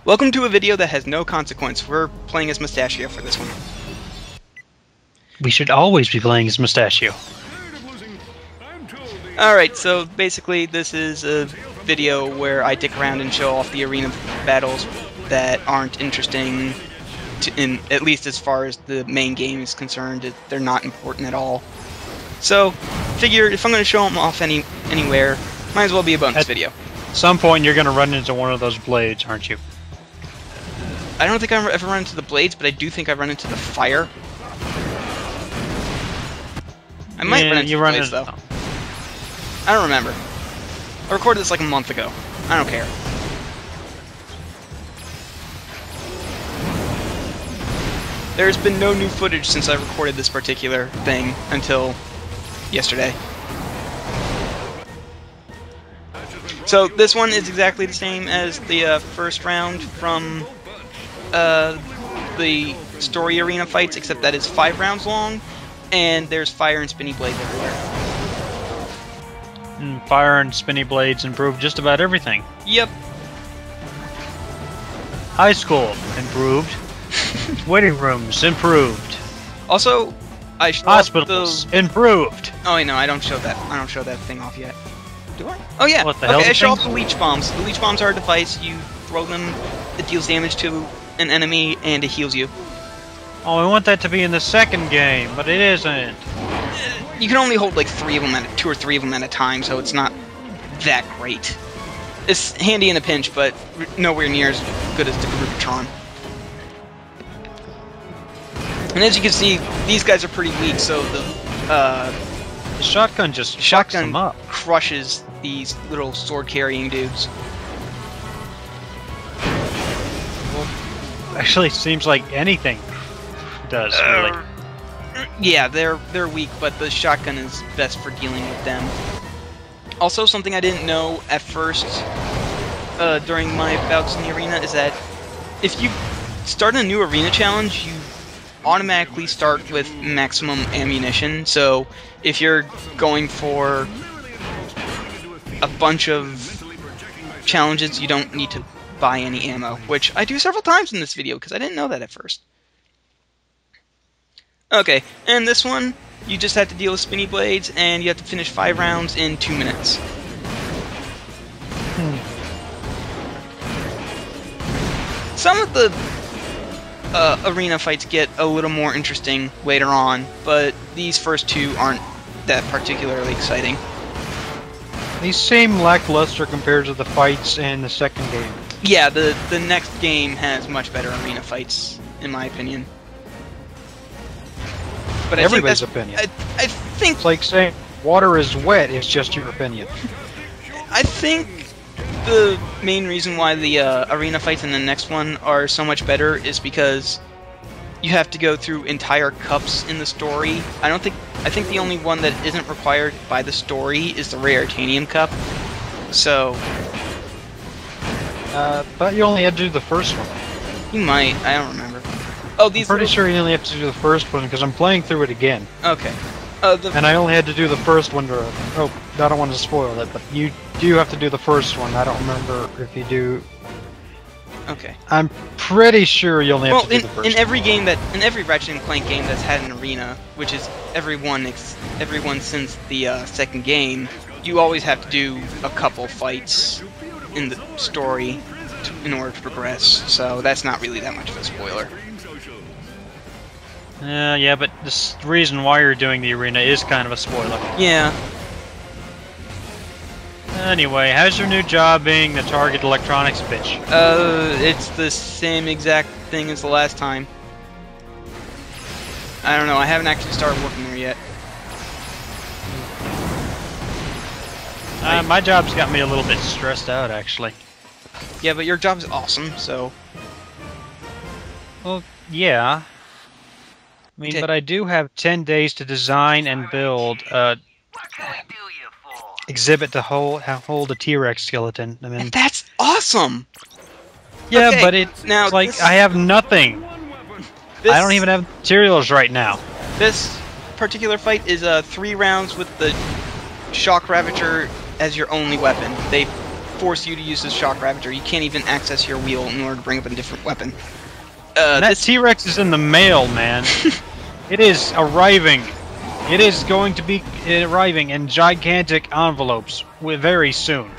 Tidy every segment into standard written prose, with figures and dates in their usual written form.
Welcome to a video that has no consequence. We're playing as Mustachio for this one. We should always be playing as Mustachio. Alright, so basically this is a video where I dick around and show off the arena battles that aren't interesting, at least as far as the main game is concerned. They're not important at all. So, figure if I'm going to show them off anywhere, might as well be a bonus video. At some point you're going to run into one of those blades, aren't you? I don't think I've ever run into the blades, but I do think I've run into the fire. I might run into the blades, though. I don't remember. I recorded this like a month ago. I don't care. There's been no new footage since I recorded this particular thing until yesterday. So this one is exactly the same as the first round from the story arena fights, except that it's 5 rounds long, and there's fire and spinny blades everywhere. And fire and spinny blades improve just about everything. Yep. High school improved. Waiting rooms improved. Also, hospitals improved. Oh wait, no, I don't show that. I don't show that thing off yet. Do I? Oh yeah. What the hell? Okay, I show off the leech bombs. The leech bombs are a device. You throw them. It deals damage to an enemy and it heals you. Oh, I want that to be in the second game, but it isn't. You can only hold like 2 or 3 of them at a time, so it's not that great. It's handy in a pinch, but nowhere near as good as the Garupatron. And as you can see, these guys are pretty weak, so the shotgun just fucks them up. Crushes these little sword-carrying dudes. Well, actually, it seems like anything does, really. Yeah, they're weak, but the shotgun is best for dealing with them. Also, something I didn't know at first during my bouts in the arena is that if you start a new arena challenge, you automatically start with maximum ammunition. So if you're going for a bunch of challenges, you don't need to buy any ammo, which I do several times in this video because I didn't know that at first. Okay, and this one, you just have to deal with spinny blades, and you have to finish 5 rounds in 2 minutes. Some of the arena fights get a little more interesting later on, but these first 2 aren't that particularly exciting. These seem lackluster compared to the fights in the second game. Yeah, the next game has much better arena fights, in my opinion. But everybody's opinion. I think it's like saying water is wet. It's just your opinion. I think the main reason why the arena fights in the next one are so much better is because you have to go through entire cups in the story. I think the only one that isn't required by the story is the Raritanium Cup. So. But you only had to do the first one. You might. I don't remember. Oh, these. I'm pretty sure you only have to do the first one because I'm playing through it again. Okay. And I only had to do the first one to. Oh, I don't want to spoil it, but you do have to do the first one. I don't remember if you do. Okay. I'm pretty sure you only have to do the first. In every Ratchet and Clank game that's had an arena, which is everyone since the second game, you always have to do a couple fights in the story in order to progress. So that's not really that much of a spoiler. Yeah, but the reason why you're doing the arena is kind of a spoiler. Yeah. Anyway, how's your new job being the Target Electronics bitch? It's the same exact thing as the last time. I don't know, I haven't actually started working there yet. My job's got me a little bit stressed out, actually. Yeah, but your job's awesome, so... Well, yeah. I mean, but I do have 10 days to design and build a exhibit to hold a T-Rex skeleton. I mean, that's awesome. Yeah, okay, but it's like I have nothing. I don't even have materials right now. This particular fight is 3 rounds with the Shock Ravager as your only weapon. They force you to use the Shock Ravager. You can't even access your wheel in order to bring up a different weapon. That T-Rex is in the mail, man. It is arriving. It is going to be arriving in gigantic envelopes very soon.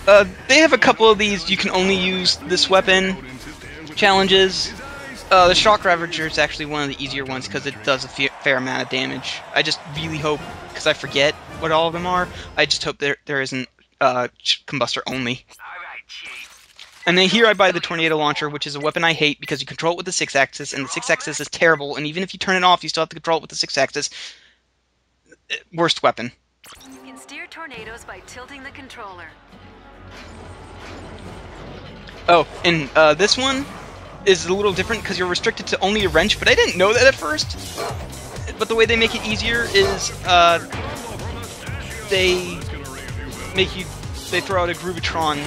They have a couple of these. You can only use this weapon challenges. The Shock Ravager is actually one of the easier ones because it does a fair amount of damage. I just really hope, because I forget what all of them are, I just hope there isn't combustor only. And then here I buy the Tornado Launcher, which is a weapon I hate because you control it with the 6-axis, and the 6-axis is terrible, and even if you turn it off, you still have to control it with the 6-axis. Worst weapon. You can steer tornadoes by tilting the controller. Oh, and this one is a little different because you're restricted to only a wrench, but I didn't know that at first. But the way they make it easier is they throw out a Groovatron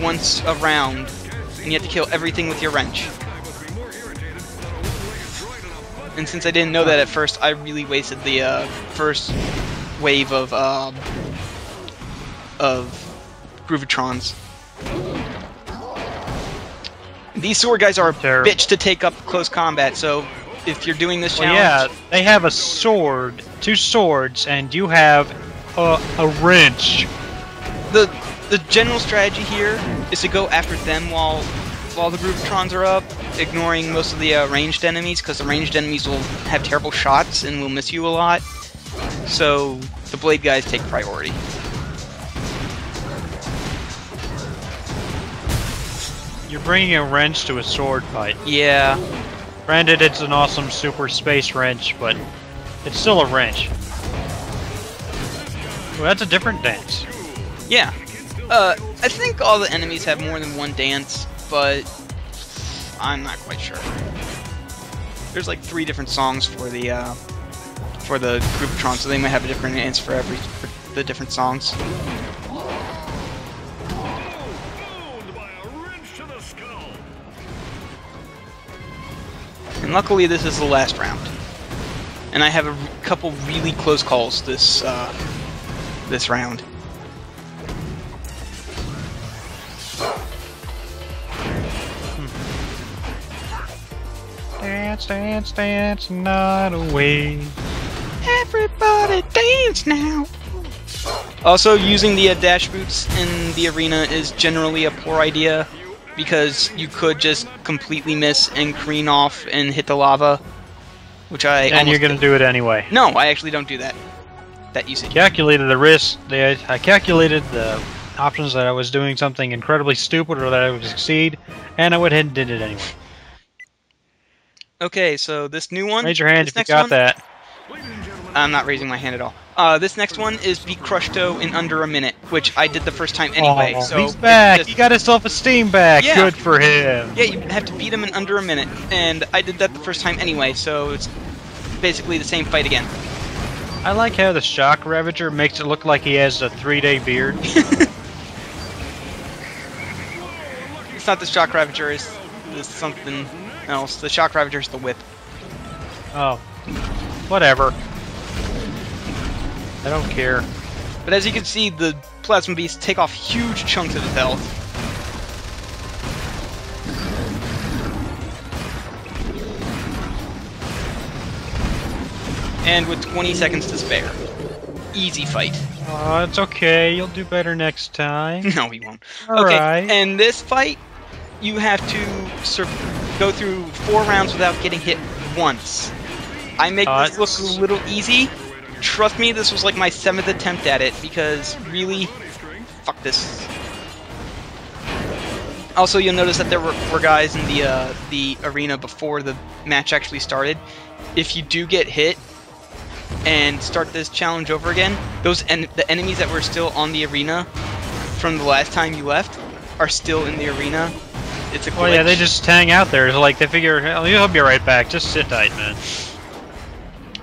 once a round, and you have to kill everything with your wrench. And since I didn't know that at first, I really wasted the first wave of Groovatrons. These sword guys are a bitch to take up close combat, so if you're doing this challenge... Well, yeah, they have a sword, 2 swords, and you have a wrench. The general strategy here is to go after them while the Groovatrons are up, ignoring most of the ranged enemies, because the ranged enemies will have terrible shots and will miss you a lot. So the blade guys take priority. You're bringing a wrench to a sword fight. Yeah. Granted, it's an awesome super space wrench, but it's still a wrench. Well, that's a different dance. Yeah. I think all the enemies have more than one dance, but I'm not quite sure. There's like 3 different songs for the Groovatron, so they might have a different dance for the different songs. And luckily, this is the last round, and I have a couple really close calls this round. Dance, dance, dance, not away. Everybody dance now. Also, using the dash boots in the arena is generally a poor idea, because you could just completely miss and careen off and hit the lava, which And you're going to do it anyway. No, I actually don't do that. That you see. Calculated the risk. I calculated the options that I was doing something incredibly stupid or that I would succeed, and I went ahead and did it anyway. Okay, so this new one... Raise your hand if you got that. I'm not raising my hand at all. This next one is beat Crushto in under a minute, which I did the first time anyway. Oh, so he's back! He got his self-esteem back! Yeah. Good for him! Yeah, you have to beat him in under a minute, and I did that the first time anyway, so it's basically the same fight again. I like how the Shock Ravager makes it look like he has a 3-day beard. It's not the Shock Ravager, it's something else. The Shock Ravager is the whip. Oh. Whatever. I don't care. But as you can see, the Plasma Beasts take off huge chunks of his health. And with 20 seconds to spare. Easy fight. Oh, it's okay. You'll do better next time. No, he won't. All okay, right. and this fight, you have to go through 4 rounds without getting hit once. I make this look a little easy. Trust me, this was like my 7th attempt at it, because really, fuck this. Also, you'll notice that there were guys in the arena before the match actually started. If you do get hit and start this challenge over again, the enemies that were still on the arena from the last time you left are still in the arena. It's a glitch. Well, yeah, they just hang out there. It's like they figure, oh, you'll be right back. Just sit tight, man.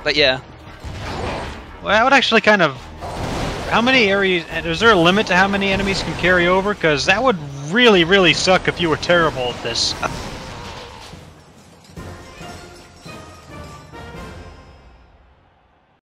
But yeah. Well, that would actually kind of... How many areas... Is there a limit to how many enemies can carry over? Because that would really, really suck if you were terrible at this.